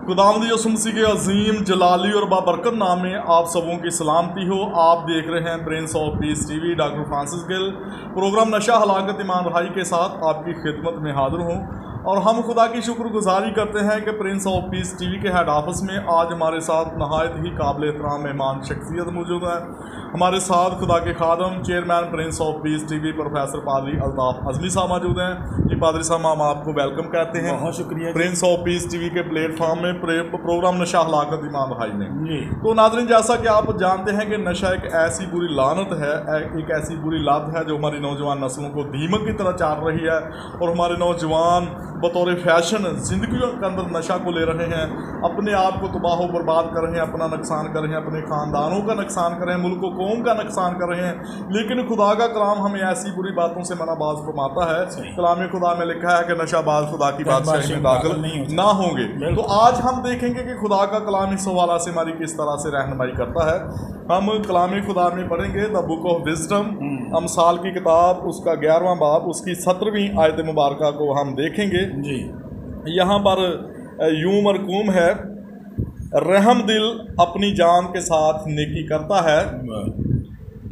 खुदावंद यीशु मसीह के अजीम जलाली और बाबरकत नाम में आप सबों की सलामती हो। आप देख रहे हैं Prince of piece TV. Doctor Francis Gill programme नशा हलाकत ईमान रहाई के साथ आपकी खिदमत में हाजिर हूँ और हम खुदा की शुक्रगुजारी करते हैं कि प्रिंस ऑफ पीस टीवी के हेड ऑफिस में आज हमारे साथ नहायत ही काबिल एहतराम मेहमान शख्सियत मौजूद है। हमारे साथ खुदा के खादम chairman prince of piece TV professor पादरी अल्ताफ अजमी साहब मौजूद हैं। जी पादरी साहब, हम आपको वेलकम कहते हैं। बहुत शुक्रिया प्रिंस ऑफ पीस टीवी के प्लेटफॉर्म में प्रोग्राम नशा हलाकत ईमान रहाई में। तो नाज़रीन, जैसा कि आप जानते हैं कि नशा एक ऐसी बुरी लानत है, एक ऐसी बुरी लत है जो हमारी नौजवान नस्लों को दीमक की तरह चाट रही है और हमारे नौजवान बतौर फैशन ज़िंदगी के अंदर नशा को ले रहे हैं, अपने आप को तबाह बर्बाद कर रहे हैं, अपना नुकसान कर रहे हैं, अपने ख़ानदानों का नुकसान कर रहे हैं, मुल्क कौम का नुकसान कर रहे हैं। लेकिन खुदा का कलाम हमें ऐसी बुरी बातों से मनाबाज फरमाता है। कलाम खुदा में लिखा है कि नशाबाज खुदा की बादशाही में दाखिल ना होंगे। तो आज हम देखेंगे कि खुदा का कलाम इस हवाला से हमारी किस तरह से रहनुमाई करता है। हम कलाम खुदा में पढ़ेंगे द बुक ऑफ विजडम, अमसाल की किताब, उसका 11वां बाब, उसकी 17वीं आयत मुबारका को हम देखेंगे। जी, यहाँ पर यूं मरकूम है, रहम दिल अपनी जान के साथ नेकी करता है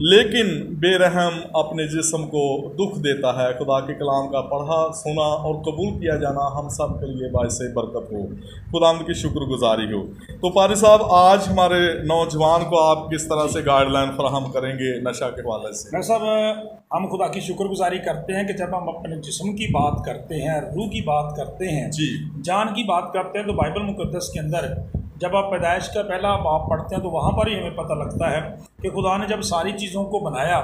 लेकिन बेरहम अपने जिस्म को दुख देता है। खुदा के कलाम का पढ़ा, सुना और कबूल किया जाना हम सब के लिए बाइस बरकत हो, खुदावंद की शुक्रगुजारी हो। तो पारी साहब, आज हमारे नौजवान को आप किस तरह से गाइडलाइन फराहम करेंगे नशा के हवाले से? मैं साहब, हम खुदा की शुक्रगुजारी करते हैं कि जब हम अपने जिस्म की बात करते हैं, रूह की बात करते हैं, जी, जान की बात करते हैं, तो बाइबल मुकद्दस के अंदर जब आप पैदाइश का पहला बाब पढ़ते हैं तो वहाँ पर ही हमें पता लगता है कि खुदा ने जब सारी चीज़ों को बनाया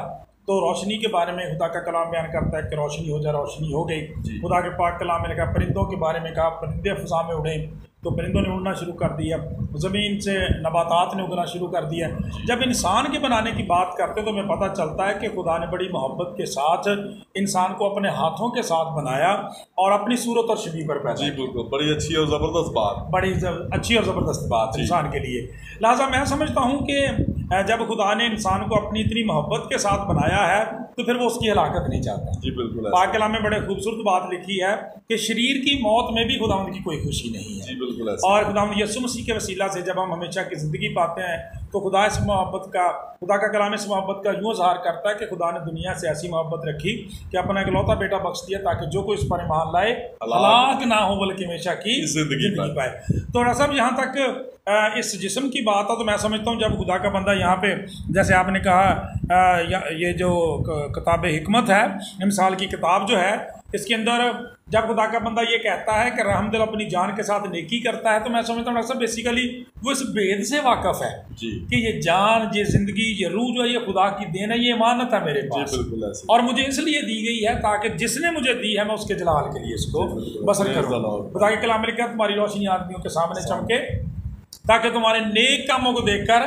तो रोशनी के बारे में खुदा का कलाम बयान करता है कि रोशनी हो जाए, रोशनी हो गई। खुदा के पाक कलाम में लिखा, परिंदों के बारे में कहा, परिंदे फ़ज़ा में उड़े, तो परिंदों ने उड़ना शुरू कर दिया, ज़मीन से नबातात ने उगना शुरू कर दिया। जब इंसान के बनाने की बात करते हैं तो हमें पता चलता है कि खुदा ने बड़ी मोहब्बत के साथ इंसान को अपने हाथों के साथ बनाया और अपनी सूरत और शबीह पर पैदा। जी बिल्कुल, बड़ी अच्छी और ज़बरदस्त बात, बड़ी अच्छी और ज़बरदस्त बात इंसान के लिए। लिहाजा मैं समझता हूँ कि जब खुदा ने इंसान को अपनी इतनी मोहब्बत के साथ बनाया है तो फिर वो उसकी हलाकत नहीं चाहता। जी बिल्कुल, पाक कलाम में बड़े खूबसूरत बात लिखी है कि शरीर की मौत में भी खुदावंद की कोई खुशी नहीं है। जी बिल्कुल, और खुदावंद यीशु मसीह के वसीला से जब हम हमेशा की ज़िंदगी पाते हैं तो खुदा इस मोहब्बत का, खुदा का कलाम इस मोहब्बत का यूँ इज़हार करता है कि खुदा ने दुनिया से ऐसी मोहब्बत रखी कि अपना इकलौता बेटा बख्श दिया ताकि जो कोई इस पर ईमान लाए हलाक ना हो बल्कि हमेशा की जिंदगी पाए। तो सब यहाँ तक इस जिस्म की बात है तो मैं समझता हूँ जब खुदा का बंदा यहाँ पे, जैसे आपने कहा, ये जो किताब हिकमत है, मिसाल की किताब जो है, इसके अंदर जब खुदा का बंदा ये कहता है कि रहमदिल अपनी जान के साथ नेकी करता है तो मैं समझता हूँ सब बेसिकली वो इस भेद से वाकफ़ है जी, कि ये जान, ये ज़िंदगी, ये रूह जो है ये खुदा की देन है, ये अमानत है मेरे पास और मुझे इसलिए दी गई है ताकि जिसने मुझे दी है मैं उसके जलाल के लिए इसको बसर करूँ। खुदा के कलाम में लिखा, तुम्हारी रोशनी आदमियों के सामने चमके ताकि तुम्हारे नेक कामों को देखकर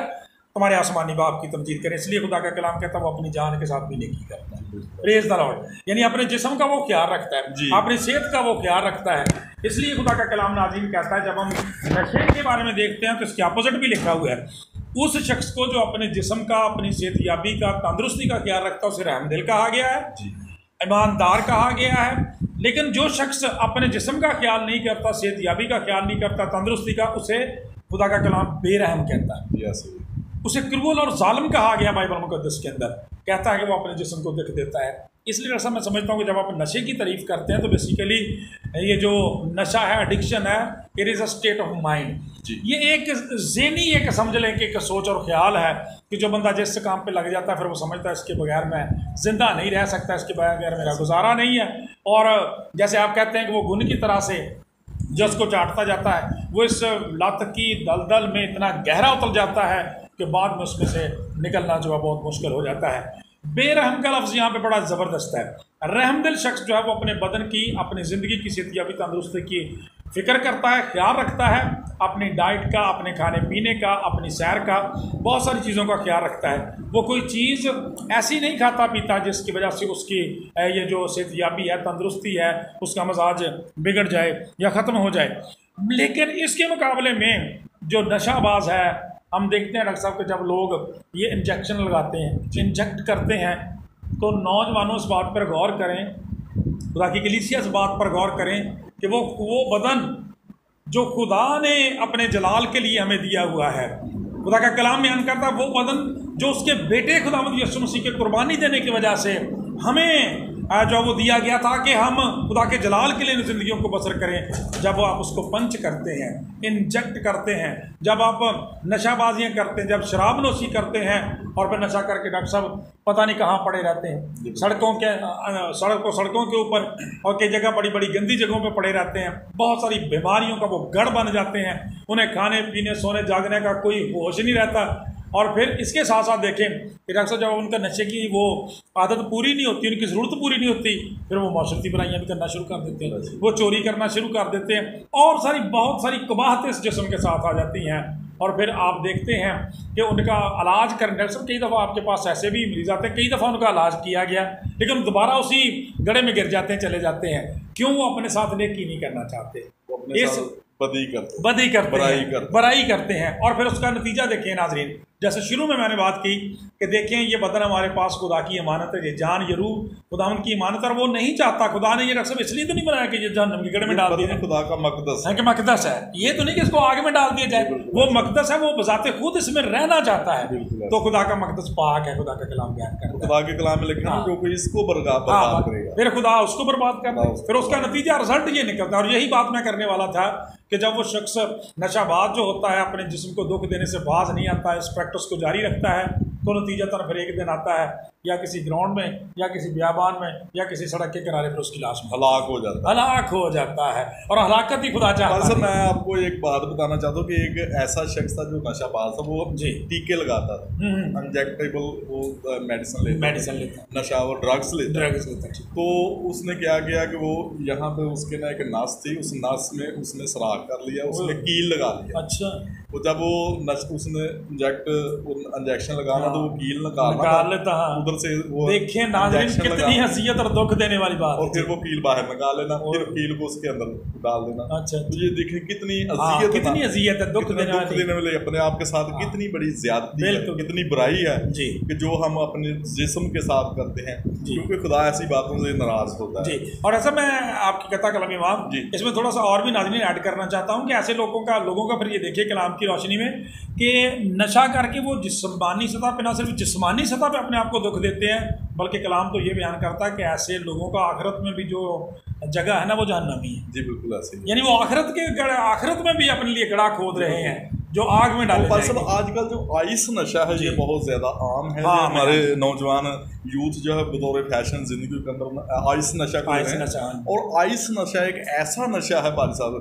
तुम्हारे आसमानी बाप की तमजीद करें। इसलिए खुदा का कलाम कहता है वो अपनी जान के साथ भी नेकी करता है। प्रेज़ द लॉर्ड, यानी अपने जिस्म का वो ख्याल रखता है, अपनी सेहत का वो ख्याल रखता है। इसलिए खुदा का कलाम नाज़रीन कहता है, जब हम नशे के बारे में देखते हैं तो इसके अपोजिट भी लिखा हुआ है, उस शख्स को जो अपने जिस्म का, अपनी सेहतयाबी का, तंदुरुस्ती का ख्याल रखता है उसे रहमदिल कहा गया है, ईमानदार कहा गया है। लेकिन जो शख्स अपने जिस्म का ख्याल नहीं करता, सेहतयाबी का ख्याल नहीं करता, तंदुरुस्ती का, उसे खुदा का कलाम बेरहम कहता है, उसे क्रूअल और जालिम कहा गया बाइबल मुकद्दस के अंदर। कहता है कि वो अपने जिस्म को दुख देता है। इसलिए ऐसा मैं समझता हूँ कि जब आप नशे की तारीफ़ करते हैं तो बेसिकली ये जो नशा है, एडिक्शन है, it is a state of mind. ये एक ज़हनी, एक समझ लें कि एक सोच और ख्याल है कि जो बंदा जिस काम पे लग जाता है फिर वो समझता है इसके बगैर मैं ज़िंदा नहीं रह सकता, इसके बगैर मेरा गुजारा नहीं है। और जैसे आप कहते हैं कि वो गुन की तरह से जो उसको चाटता जाता है, वो इस लत की दलदल में इतना गहरा उतर जाता है कि बाद में उसमें से निकलना जो है बहुत मुश्किल हो जाता है। बेरहम का लफ्ज़ यहाँ पे बड़ा ज़बरदस्त है। रहमदिल शख्स जो है वो अपने बदन की, अपनी ज़िंदगी की सेहतयाबी, तंदुरुस्ती की फ़िक्र करता है, ख्याल रखता है, अपनी डाइट का, अपने खाने पीने का, अपनी सैर का, बहुत सारी चीज़ों का ख्याल रखता है। वो कोई चीज़ ऐसी नहीं खाता पीता जिसकी वजह से उसकी ये जो सेहतयाबी है, तंदुरुस्ती है, उसका मजाज बिगड़ जाए या ख़त्म हो जाए। लेकिन इसके मुकाबले में जो नशाबाज है, हम देखते हैं डॉक्टर साहब कि जब लोग ये इंजेक्शन लगाते हैं, इंजेक्ट करते हैं, तो नौजवानों इस बात पर गौर करें, खुदा की कलीसिया इस बात पर गौर करें कि वो बदन जो खुदा ने अपने जलाल के लिए हमें दिया हुआ है। खुदा का कलाम बयान करता है वो बदन जो उसके बेटे खुदावंद यीशु मसीह के कुर्बानी देने की वजह से हमें जो वो दिया गया था कि हम खुदा के जलाल के लिए ज़िंदगियों को बसर करें। जब आप उसको पंच करते हैं, इंजेक्ट करते हैं, जब आप नशाबाजियाँ करते हैं, जब शराब नोशी करते हैं और फिर नशा करके डॉक्टर साहब पता नहीं कहाँ पड़े रहते हैं, सड़कों के ऊपर और कई जगह बड़ी बड़ी गंदी जगहों पे पड़े रहते हैं। बहुत सारी बीमारियों का वो गढ़ बन जाते हैं, उन्हें खाने पीने सोने जागने का कोई होश नहीं रहता। और फिर इसके साथ साथ देखें कि डॉक्टर साहब जब उनका नशे की वो आदत पूरी नहीं होती, उनकी ज़रूरत पूरी नहीं होती, फिर वो माशरती बुराइयाँ भी करना शुरू कर देते हैं, वो चोरी करना शुरू कर देते हैं और बहुत सारी कबाहतें इस जिस्म के साथ आ जाती हैं। और फिर आप देखते हैं कि उनका इलाज करने, डॉक्टर साहब कई दफ़ा आपके पास ऐसे भी मरीज आते हैं, कई दफ़ा उनका इलाज किया गया लेकिन दोबारा उसी गड्ढे में गिर जाते हैं, चले जाते हैं। क्यों? वो अपने साथ नेकी नहीं करना चाहते, बड़ाई करते हैं। और फिर उसका नतीजा देखें नाजरीन, जैसे शुरू में मैंने बात की कि देखें ये बदन हमारे पास खुदा की अमानत है, ये जान ये रूह खुदावंद की अमानत है और वो नहीं चाहता, खुदा ने ये रस्म इसलिए तो नहीं बनाया कि ये जहन्नम की गड्ढे में डाल दिया, खुदा का मकदस है कि मकदस है, ये तो नहीं कि इसको आग में डाल दिया जाए, वो मकदस है, वो बजाते खुद इसमें रहना चाहता है। तो खुदा का मकदस पाक है, खुदा का कलाम बयान करता है, खुदा के कलाम में लिखा है जो इसको बर्बाद करेगा, फिर खुदा उसको बर्बाद करता है। फिर उसका नतीजा रिजल्ट ये निकलता है। और यही बात मैं करने वाला था कि जब वो शख्स नशाबाज जो होता है अपने जिस्म को दुख देने से बाज नहीं आता है, इस प्रैक्टिस को जारी रखता है, तो नतीजतन फिर एक दिन आता है या किसी ग्राउंड में या किसी बियाबान में या किसी सड़क के किनारे पर उसकी लाश में हलाक हो जाता है। और हलाकत ही खुदा चाहता है। मैं आपको एक बात बताना चाहता हूँ कि एक ऐसा शख्स था जो नशाबाज था, वो टीके लगाता था, इंजेक्टेबल वो मेडिसिन लेता, नशा और ड्रग्स लेता। तो उसने क्या किया कि वो यहाँ पे उसके ना एक नस थी, उस नस में उसने सराख कर लिया, उसने कील लगा लिया। अच्छा। तो जब वो उसने इंजेक्शन लगाना तो वो कील निकाल लेता, उधर से वो देखिए नाज़रीन कितनी हसीयत और दुख देने वाली बात। और फिर वो कील बाहर निकाल लेना, फिर कील को उसके अंदर डाल देना। अच्छा। तो ये देखिए कितनी अज़ियत है, दुख देने वाले अपने आप के साथ कितनी बड़ी ज्यादती है, कितनी बुराई है कि जो हम अपने जिस्म के साथ करते हैं, क्योंकि खुदा ऐसी बातों से नाराज होता है। और ऐसा मैं आपकी कथा कलम इमाम इसमें थोड़ा सा और भी नाज़रीन ऐड करना चाहता हूँ कि ऐसे लोगों का फिर ये देखिए कलाम की रोशनी में कि नशा करके वो जिस्मानी सतह पे, ना सिर्फ जिस्मानी सतह पे अपने आप को दुख देते हैं, बल्कि कलाम तो ये बयान करता है कि ऐसे लोगों का आखिरत में भी जो जगह है ना वो जहन्नमी है। जी बिल्कुल ऐसे, यानी वो आखिरत में भी अपने लिए गड्ढा खोद रहे हैं जो आग में डाले जाएंगे। आजकल जो आइस नशा है ये बहुत ज्यादा आम है। हमारे नौजवान यूथ जो है बतौर फैशन जिंदगी के अंदर आइस नशा कर रहे हैं। और आइस नशा एक ऐसा नशा है भाई साहब,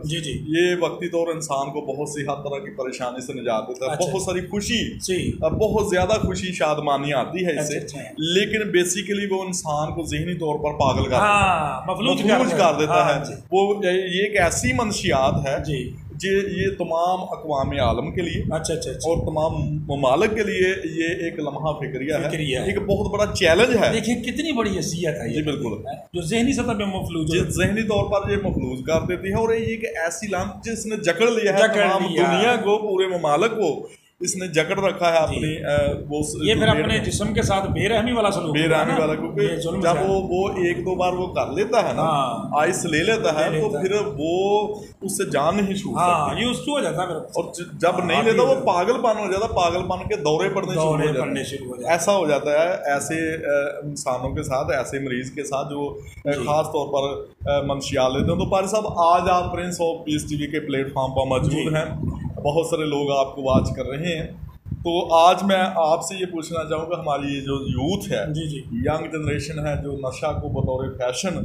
ये वक्ती तौर इंसान को बहुत सी हर तरह की परेशानी से निजात देता है, बहुत सारी खुशी, बहुत ज्यादा खुशी शादमानी आती है इससे, लेकिन बेसिकली वो इंसान को ज़हनी तौर पर पागल कर देता है। वो ये एक ऐसी मंशियात है ये तमाम अक़वाम आलम के लिए और तमाम ममालिक के लिए ये एक लम्हा फिक्रिया है, एक बहुत बड़ा चैलेंज है। देखिए कितनी बड़ी हैसियत है। जी बिल्कुल, जो ज़हनी सतह पे मफलूज, ज़हनी तौर पर ये मफलूज कर देती है। और ये एक ऐसी लाम जिसने जकड़ लिया है तमाम दुनिया को, पूरे ममालिक को इसने जकड़ रखा है अपनी वो ये फिर अपने जिस्म के साथ बेरहमी वाला सलूक, क्योंकि जब वो एक दो बार वो कर लेता है ना, आइस ले लेता है, तो फिर वो उससे जान नहीं छूट सकती, ये उसको हो जाता है। और जब नहीं लेता वो पागलपन हो जाता, पागलपन के दौरे पड़ने शुरू हो जाते, ऐसा हो जाता है। ऐसे इंसानों के साथ, ऐसे मरीज के साथ जो खास तौर पर मंशियात लेते हैं। तो पारी साहब आज आप प्रिंस ऑफ पीस टीवी के प्लेटफॉर्म पर मौजूद हैं, बहुत सारे लोग आपको वॉच कर रहे हैं, तो आज मैं आपसे ये पूछना चाहूँगा, हमारी ये जो यूथ है, यंग जनरेशन है, जो नशा को बतौर फैशन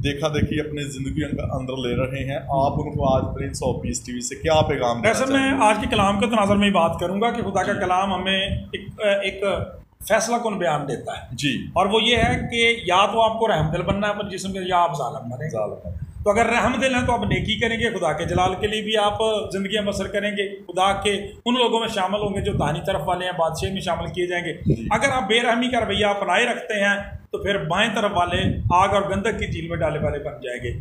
देखा देखी अपनी जिंदगी के अंदर ले रहे हैं, आप उनको आज प्रिंस ऑफ पीस टीवी से क्या पैगाम देना चाहेंगे? मैं आज के कलाम के तनाज़ुर में बात करूँगा कि खुदा का कलाम हमें एक फैसला कौन बयान देता है जी, और वो ये है कि या तो आपको रहमदिल बनना है अपने जिस्म के, या आप जालिम बनेंगे। तो अगर रहमदिल हैं तो आप नेकी करेंगे, खुदा के जलाल के लिए भी आप ज़िंदगी बसर करेंगे, खुदा के उन लोगों में शामिल होंगे जो दाहिनी तरफ वाले हैं, बादशाह में शामिल किए जाएंगे। अगर आप बेरहमी का रवैया अपनाए रखते हैं तो फिर बाएं तरफ वाले आग और गंधक की झील में डाले वाले बन जाएंगे।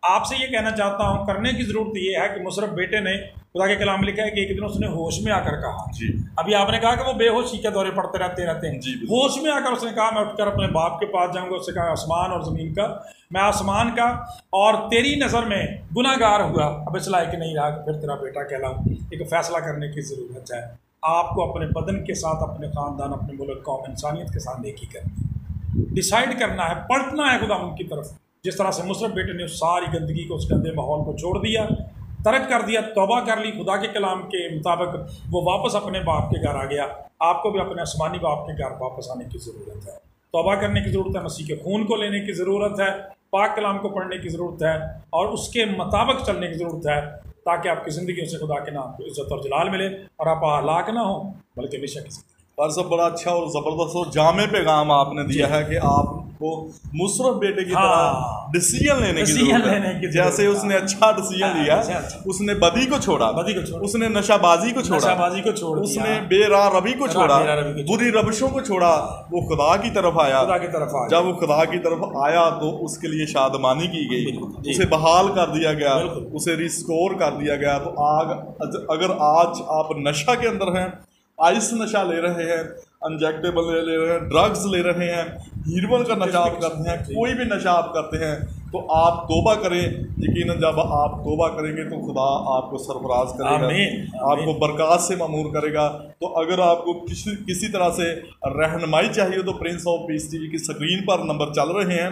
आपसे ये कहना चाहता हूँ, करने की ज़रूरत ये है कि मुशर्रफ बेटे ने खुदा के कलाम में लिखा है कि एक दिन उसने होश में आकर कहा। जी। अभी आपने कहा कि वो बेहोशी के दौरे पड़ते रहते हैं। जी, होश में आकर उसने कहा मैं उठकर अपने बाप के पास जाऊंगा। उसने कहा आसमान और ज़मीन का, मैं आसमान का और तेरी नज़र में गुनाहगार हुआ, अब इस लायक नहीं रहा फिर तेरा बेटा कहलाऊं। एक फैसला करने की ज़रूरत है। आपको अपने बदन के साथ, अपने ख़ानदान, अपने मुल्क, कौम, इंसानियत के साथ नेकी करनी, डिसाइड करना है, पलटना है खुदा उनकी तरफ। जिस तरह से मुसरफ बेटे ने उस सारी गंदगी को, उस गंदे माहौल को छोड़ दिया, तर्क कर दिया, तौबा कर ली, खुदा के कलाम के मुताबिक वो वापस अपने बाप के घर आ गया। आपको भी अपने आसमानी बाप के घर वापस आने की ज़रूरत है, तौबा करने की ज़रूरत है, मसीह के खून को लेने की ज़रूरत है, पाक कलाम को पढ़ने की ज़रूरत है और उसके मुताबिक चलने की ज़रूरत है, ताकि आपकी ज़िंदगी से खुदा के नाम को इज़्ज़त और जलाल मिले और आप हलाक ना हो, बल्कि हमेशा की ज़िंदगी। पर सब बड़ा अच्छा और ज़बरदस्त और जामे पैगाम आपने दिया है कि आपको मुशर्रफ बेटे की तरह डिसीजन लेने की ज़रूरत है। जैसे उसने अच्छा डिसीजन लिया, उसने बदी को छोड़ा, उसने नशाबाजी को छोड़ा, उसने बेराह रवि को छोड़ा, बुरी रविशों को छोड़ा, वो खुदा की तरफ आया। जब वो खुदा की तरफ आया तो उसके लिए शादमानी की गई, उसे बहाल कर दिया गया, उसे रिस्टोर कर दिया गया। तो अगर आज आप नशा के अंदर हैं, आइस नशा ले रहे हैं, इंजेक्टेबल ले रहे हैं, ड्रग्स ले रहे हैं, हीरोइन का नशा आप करते हैं, कोई भी नशा आप करते हैं, तो आप तौबा करें। यकीनन जब आप तौबा करेंगे तो खुदा आपको सरफराज करेगा, आपको बरकत से मामूर करेगा। तो अगर आपको किसी तरह से रहनुमाई चाहिए तो प्रिंस ऑफ पीस टीवी की स्क्रीन पर नंबर चल रहे हैं,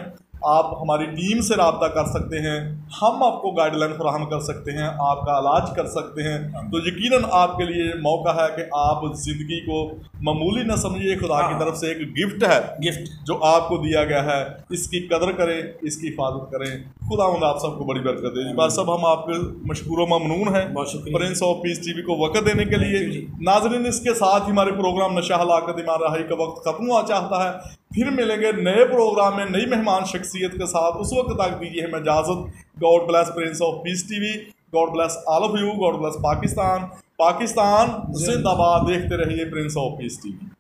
आप हमारी टीम से रब्ता कर सकते हैं, हम आपको गाइडलाइन फराहम कर सकते हैं, आपका इलाज कर सकते हैं। तो यकीनन आपके लिए मौका है कि आप ज़िंदगी को मामूली न समझिए, खुदा की तरफ से एक गिफ्ट है, गिफ्ट जो आपको दिया गया है, इसकी कदर करें, इसकी हिफाजत करें। खुदा आप सबको बड़ी बरकत दे। बात सब हम आपके मशकूर ममनून हैं प्रिंस ऑफ पीस टीवी को वक़्त देने के लिए। नाज़रीन, इसके साथ ही हमारे प्रोग्राम नशा हलाकत ईमान रहाई का वक्त ख़त्म हुआ चाहता है। फिर मिलेंगे नए प्रोग्राम में नई मेहमान शख्सियत के साथ। उस वक्त तक दीजिए हमें इजाज़त। God bless Prince of piece TV, God bless all of you, God bless Pakistan. Pakistan जिंदाबाद। देखते रहिए प्रिंस ऑफ पीस टीवी।